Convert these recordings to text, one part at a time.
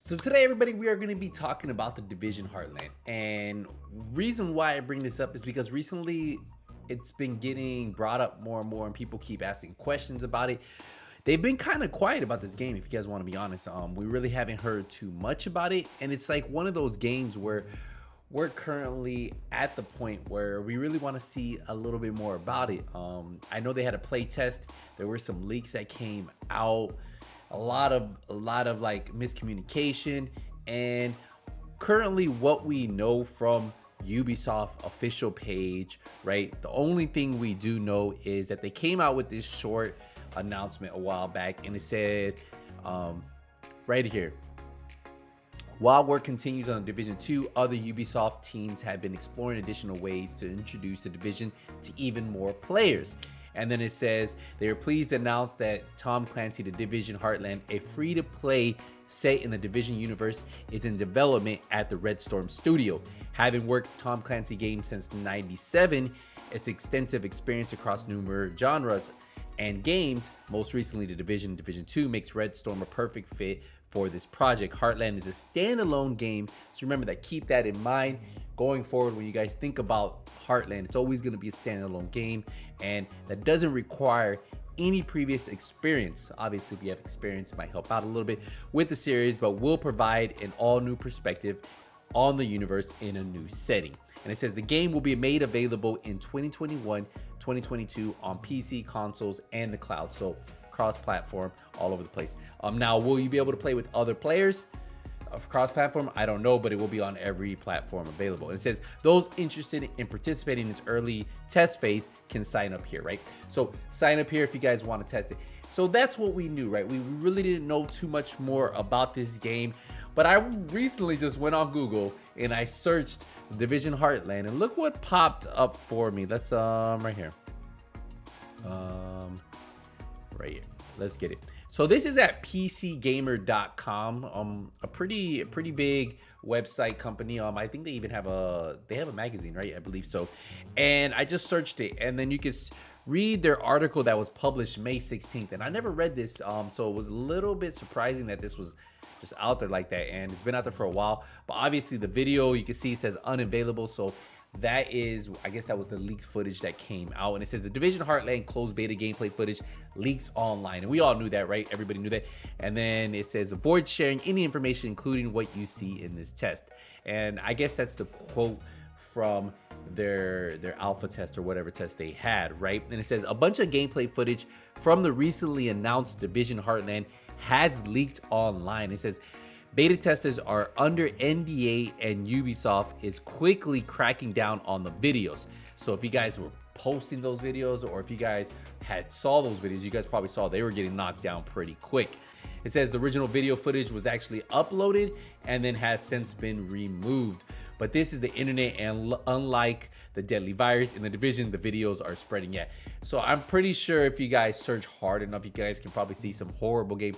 So today, everybody, we are going to be talking about the Division Heartland. And reason why I bring this up is because recently it's been getting brought up more and more, and people keep asking questions about it. They've been kind of quiet about this game, if you guys want to be honest. We really haven't heard too much about it, and it's like one of those games where we're currently at the point where we really want to see a little bit more about it. I know they had a play test. There were some leaks that came out. A lot of like miscommunication, and currently what we know from Ubisoft official page, right? The only thing we do know is that they came out with this short announcement a while back, and it said right here, while work continues on Division 2, other Ubisoft teams have been exploring additional ways to introduce the Division to even more players. And then it says they are pleased to announce that Tom Clancy: The Division Heartland, a free-to-play set in the Division universe, is in development at the Red Storm studio. Having worked Tom Clancy games since '97, its extensive experience across numerous genres and games, most recently the Division 2, makes Red Storm a perfect fit for this project. Heartland is a standalone game, so remember that. Keep that in mind going forward when you guys think about Heartland. It's always going to be a standalone game, and that doesn't require any previous experience. Obviously, if you have experience, it might help out a little bit with the series, but will provide an all new perspective on the universe in a new setting. And it says the game will be made available in 2021, 2022 on PC, consoles, and the cloud. So cross-platform, all over the place. Now, will you be able to play with other players of cross-platform? I don't know, but it will be on every platform available. It says those interested in participating in its early test phase can sign up here, right? So sign up here if you guys want to test it. So that's what we knew, right? We really didn't know too much more about this game, but I recently just went on Google and I searched Division Heartland, and look what popped up for me. Let's right here. Right here. Let's get it. So this is at pcgamer.com, a pretty big website company. I think they even have a magazine, right? I believe so. And I just searched it, and then you can read their article that was published May 16th. And I never read this, so it was a little bit surprising that this was just out there like that, and it's been out there for a while. But obviously the video, you can see it says unavailable, so that is, I guess that was the leaked footage that came out. And it says the Division Heartland closed beta gameplay footage leaks online, and we all knew that, right? Everybody knew that. And then it says avoid sharing any information including what you see in this test. And I guess that's the quote from their alpha test or whatever test they had, right? And it says a bunch of gameplay footage from the recently announced Division Heartland has leaked online. It says beta testers are under NDA, and Ubisoft is quickly cracking down on the videos. So if you guys were posting those videos, or if you guys saw those videos, you guys probably saw they were getting knocked down pretty quick. It says the original video footage was actually uploaded and then has since been removed. But this is the internet, and unlike the deadly virus in the Division, the videos are spreading yet. So I'm pretty sure if you guys search hard enough, you guys can probably see some horrible game.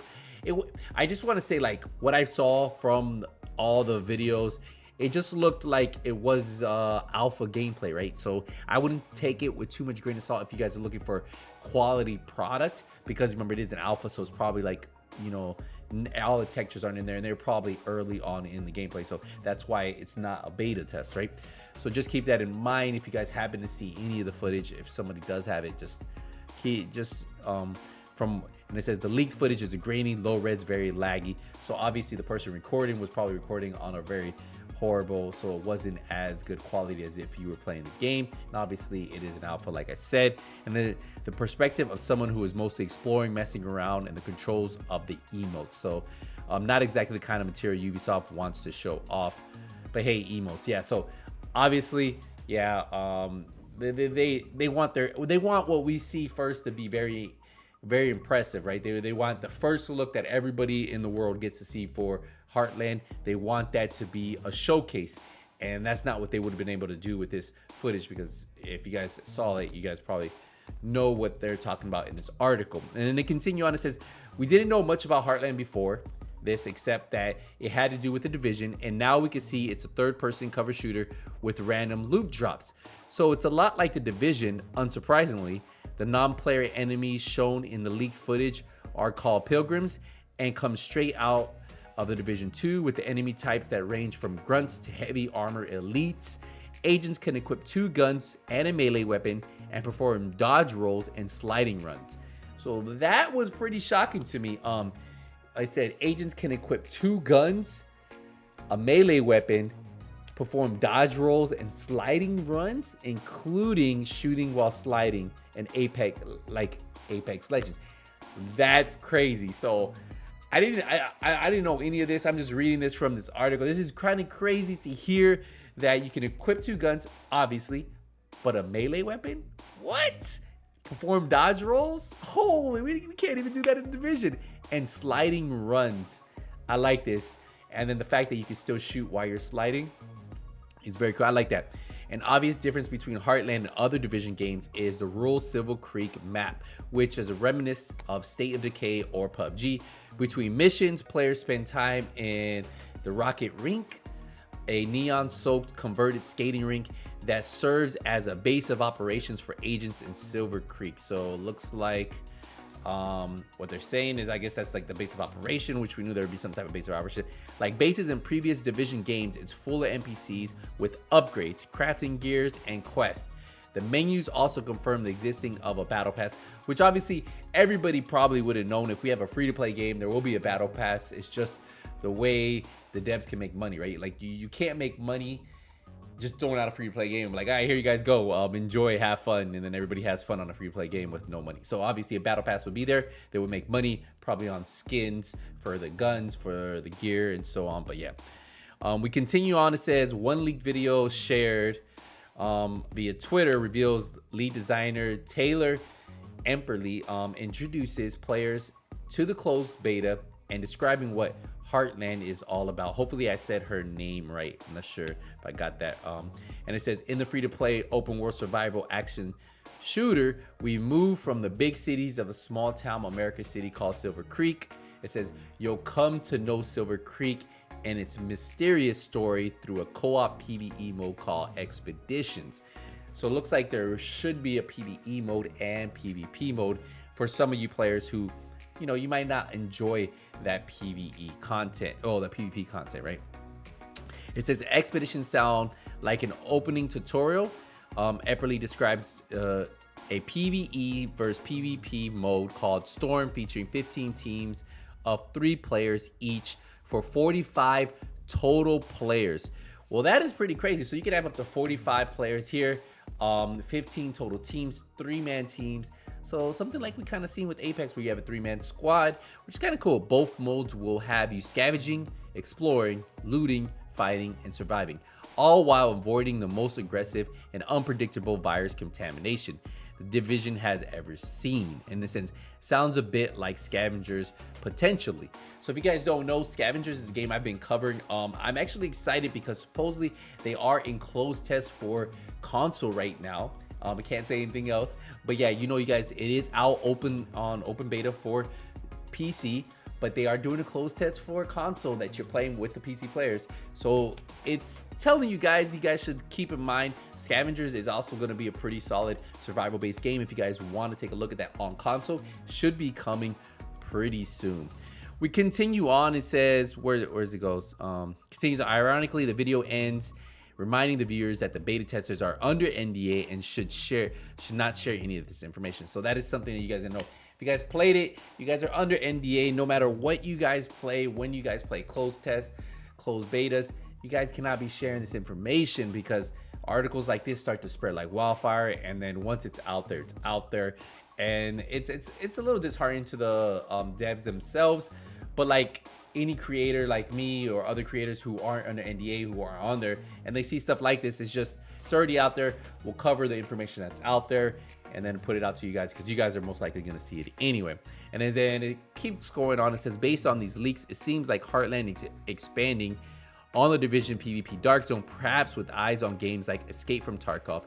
I just want to say, like, what I saw from all the videos, it just looked like it was alpha gameplay, right? So I wouldn't take it with too much grain of salt if you guys are looking for quality product, because remember, it is an alpha, so it's probably like, you know, all the textures aren't in there, and they're probably early on in the gameplay, so that's why it's not a beta test, right? So just keep that in mind if you guys happen to see any of the footage. If somebody does have it, and it says the leaked footage is a grainy, low res, very laggy. So obviously the person recording was probably recording on a very horrible, so it wasn't as good quality as if you were playing the game. And obviously it is an alpha, like I said. And then the perspective of someone who is mostly exploring, messing around, and the controls of the emotes. So not exactly the kind of material Ubisoft wants to show off, but hey, emotes, yeah. So obviously, yeah, they want what we see first to be very impressive, right? They want the first look that everybody in the world gets to see for Heartland. They want that to be a showcase, and that's not what they would have been able to do with this footage, because if you guys saw it, you guys probably know what they're talking about in this article. And then they continue on. It says we didn't know much about Heartland before this, except that it had to do with the Division, and now we can see it's a third-person cover shooter with random loot drops. So it's a lot like the Division, unsurprisingly. The non-player enemies shown in the leaked footage are called pilgrims and come straight out of the Division 2 with the enemy types that range from grunts to heavy armor elites. Agents can equip 2 guns and a melee weapon and perform dodge rolls and sliding runs. So that was pretty shocking to me. I said agents can equip 2 guns, a melee weapon, perform dodge rolls and sliding runs, including shooting while sliding and Apex Legends. That's crazy. So I didn't know any of this. I'm just reading this from this article. This is kind of crazy to hear that you can equip 2 guns, obviously, but a melee weapon? What? Perform dodge rolls? Holy, we can't even do that in the Division. And sliding runs. I like this. And then the fact that you can still shoot while you're sliding is very cool. I like that. An obvious difference between Heartland and other Division games is the rural Silver Creek map, which is a reminiscence of State of Decay or PUBG. Between missions, players spend time in the Rocket Rink, a neon-soaked converted skating rink that serves as a base of operations for agents in Silver Creek. So it looks like what they're saying is, I guess that's like the base of operation, which we knew there would be some type of base of operation. Like bases in previous Division games, it's full of NPCs with upgrades, crafting gears, and quests. The menus also confirm the existing of a battle pass, which obviously everybody probably would have known. If we have a free-to-play game, there will be a battle pass. It's just the way the devs can make money, right? Like you can't make money just throwing out a free-to-play game. Like, all right, here you guys go. Enjoy, have fun, and then everybody has fun on a free-to-play game with no money. So obviously a battle pass would be there. They would make money probably on skins for the guns, for the gear, and so on. But yeah, we continue on. It says one leaked video shared via Twitter reveals lead designer Taylor Emperly introduces players to the closed beta and describing what Heartland is all about. Hopefully I said her name right. I'm not sure if I got that. And it says, in the free-to-play open world survival action shooter, we move from the big cities of a small town American city called Silver Creek. It says you'll come to know Silver Creek and its mysterious story through a co-op PvE mode called Expeditions. So it looks like there should be a PvE mode and PvP mode for some of you players who, you know, you might not enjoy that PvE content, the PvP content, right? It says expeditions sound like an opening tutorial. Epperly describes a PvE versus PvP mode called Storm, featuring 15 teams of 3 players each for 45 total players. Well, that is pretty crazy. So you can have up to 45 players here, 15 total teams, 3-man teams. So something like we kind of seen with Apex, where you have a 3-man squad, which is kind of cool. Both modes will have you scavenging, exploring, looting, fighting, and surviving, all while avoiding the most aggressive and unpredictable virus contamination the Division has ever seen. In a sense, sounds a bit like Scavengers potentially. So if you guys don't know, Scavengers is a game I've been covering. I'm actually excited because supposedly they are in closed test for console right now. I can't say anything else, but yeah, you know, you guys, it is out open beta for PC, but they are doing a closed test for console that you're playing with the PC players. So it's telling you guys should keep in mind Scavengers is also going to be a pretty solid survival based game. If you guys want to take a look at that on console, should be coming pretty soon. We continue on. It says, where's it goes? Continues. Ironically, the video ends reminding the viewers that the beta testers are under NDA and should not share any of this information. So that is something that you guys didn't know. If you guys played it, you guys are under NDA. No matter what you guys play, when you guys play closed tests, closed betas, you guys cannot be sharing this information because articles like this start to spread like wildfire. And then once it's out there, it's out there. And it's a little disheartening to the devs themselves. But like any creator like me or other creators who aren't under NDA, who are on there, and they see stuff like this, it's already out there. We'll cover the information that's out there and then put it out to you guys because you guys are most likely going to see it anyway. And then it keeps going on. It says, based on these leaks, it seems like Heartland is expanding on the Division PvP Dark Zone, perhaps with eyes on games like Escape from Tarkov,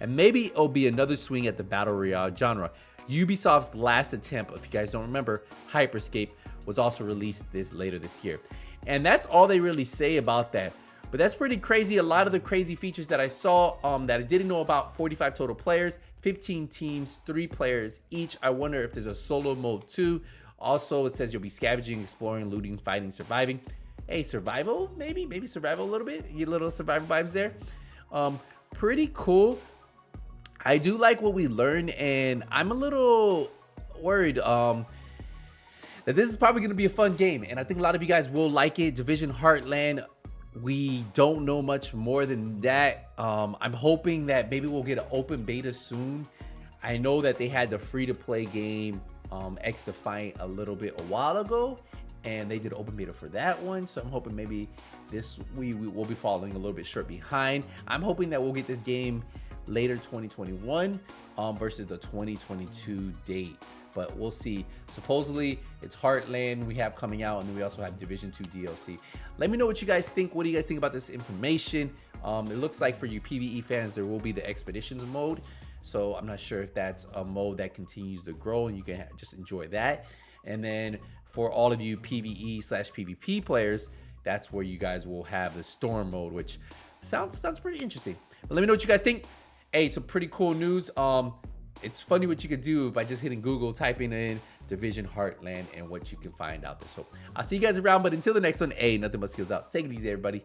and maybe it'll be another swing at the Battle Royale genre. Ubisoft's last attempt, if you guys don't remember, Hyperscape, was also released later this year. And that's all they really say about that. But that's pretty crazy. A lot of the crazy features that I saw that I didn't know about: 45 total players, 15 teams, 3 players each. I wonder if there's a solo mode too. Also, it says you'll be scavenging, exploring, looting, fighting, surviving. Hey, survival, maybe survival a little bit. You get a little survival vibes there. Pretty cool. I do like what we learned, and I'm a little worried that this is probably going to be a fun game, and I think a lot of you guys will like it. Division Heartland, we don't know much more than that. I'm hoping that maybe we'll get an open beta soon. I know that they had the free-to-play game X Defiant a little bit a while ago, and they did open beta for that one, so I'm hoping maybe this we will be following a little bit short behind. I'm hoping that we'll get this game later 2021 versus the 2022 date, but we'll see. Supposedly it's Heartland we have coming out, and then we also have Division 2 DLC. Let me know what you guys think. What do you guys think about this information? It looks like for you PvE fans, there will be the expeditions mode, so I'm not sure if that's a mode that continues to grow and you can just enjoy that. And then for all of you PvE/PvP players, that's where you guys will have the storm mode, which sounds pretty interesting. But let me know what you guys think. Hey, some pretty cool news. It's funny what you could do by just hitting Google, typing in Division Heartland, and what you can find out there. So I'll see you guys around, but until the next one, hey, nothing but skills out. Take it easy, everybody.